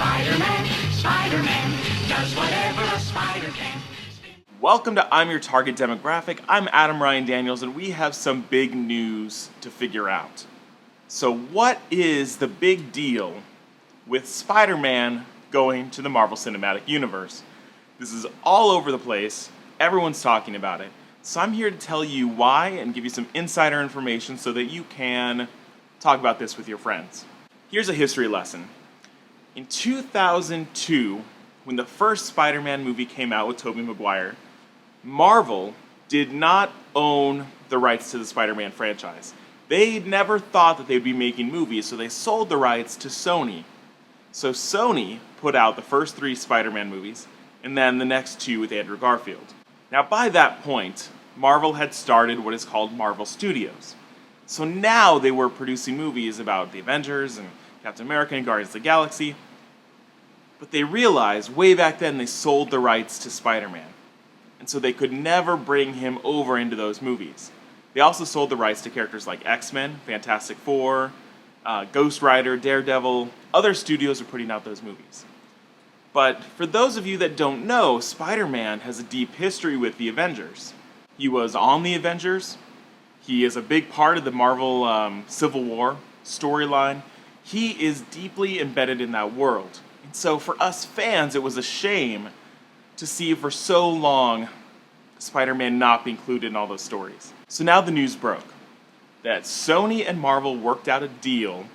Spider-Man, Spider-Man, does whatever a spider can. Welcome to I'm Your Target Demographic. I'm Adam Ryan Daniels, and we have some big news to figure out. So what is the big deal with Spider-Man going to the Marvel Cinematic Universe? This is all over the place. Everyone's talking about it. So I'm here to tell you why and give you some insider information so that you can talk about this with your friends. Here's a history lesson. In 2002, when the first Spider-Man movie came out with Tobey Maguire, Marvel did not own the rights to the Spider-Man franchise. They never thought that they'd be making movies, so they sold the rights to Sony. So Sony put out the first 3 Spider-Man movies, and then the next 2 with Andrew Garfield. Now by that point, Marvel had started what is called Marvel Studios. So now they were producing movies about the Avengers and Captain America and Guardians of the Galaxy. But they realized way back then they sold the rights to Spider-Man. And so they could never bring him over into those movies. They also sold the rights to characters like X-Men, Fantastic Four, Ghost Rider, Daredevil. Other studios are putting out those movies. But for those of you that don't know, Spider-Man has a deep history with the Avengers. He was on the Avengers. He is a big part of the Marvel Civil War storyline. He is deeply embedded in that world. And so for us fans, it was a shame to see for so long Spider-Man not be included in all those stories. So now the news broke that Sony and Marvel worked out a deal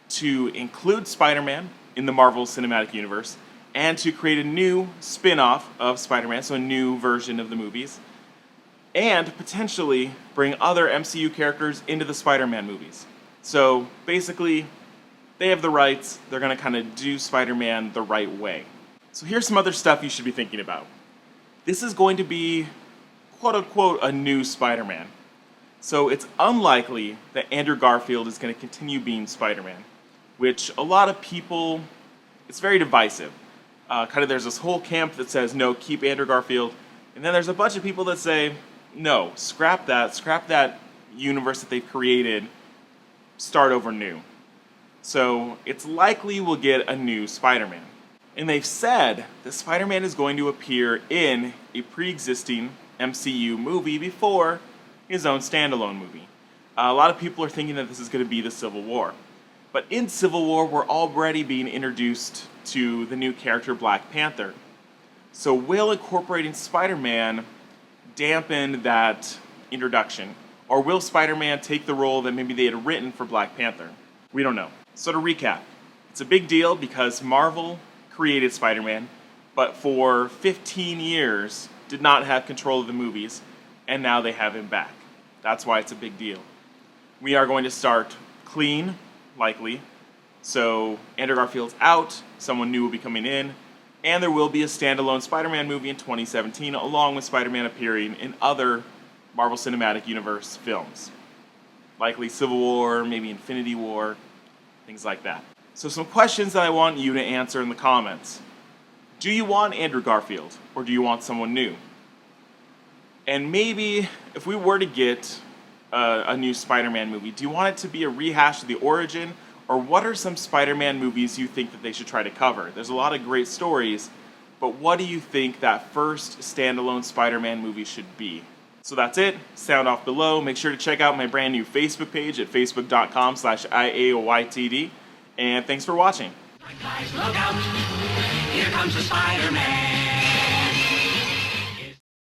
to include Spider-Man in the Marvel Cinematic Universe and to create a new spin-off of Spider-Man, so a new version of the movies, and potentially bring other MCU characters into the Spider-Man movies. So basically, they have the rights. They're going to kind of do Spider-Man the right way. So here's some other stuff you should be thinking about. This is going to be, quote-unquote, a new Spider-Man. So it's unlikely that Andrew Garfield is going to continue being Spider-Man, which a lot of people, it's very divisive. There's this whole camp that says, no, keep Andrew Garfield. And then there's a bunch of people that say, no, scrap that universe that they've created, start over new. So it's likely we'll get a new Spider-Man. And they've said that Spider-Man is going to appear in a pre-existing MCU movie before his own standalone movie. A lot of people are thinking that this is going to be the Civil War. But in Civil War, we're already being introduced to the new character Black Panther. So will incorporating Spider-Man dampen that introduction? Or will Spider-Man take the role that maybe they had written for Black Panther? We don't know. So to recap, it's a big deal because Marvel created Spider-Man, but for 15 years did not have control of the movies, and now they have him back. That's why it's a big deal. We are going to start clean, likely. So Andrew Garfield's out, someone new will be coming in, and there will be a standalone Spider-Man movie in 2017, along with Spider-Man appearing in other Marvel Cinematic Universe films. Likely Civil War, maybe Infinity War, things like that. So some questions that I want you to answer in the comments. Do you want Andrew Garfield, or do you want someone new? And maybe, if we were to get a new Spider-Man movie, do you want it to be a rehash of the origin, or what are some Spider-Man movies you think that they should try to cover? There's a lot of great stories, but what do you think that first standalone Spider-Man movie should be? So that's it. Sound off below. Make sure to check out my brand new Facebook page at facebook.com/IAOYTD. And thanks for watching. Guys, look out! Here comes the Spider-Man!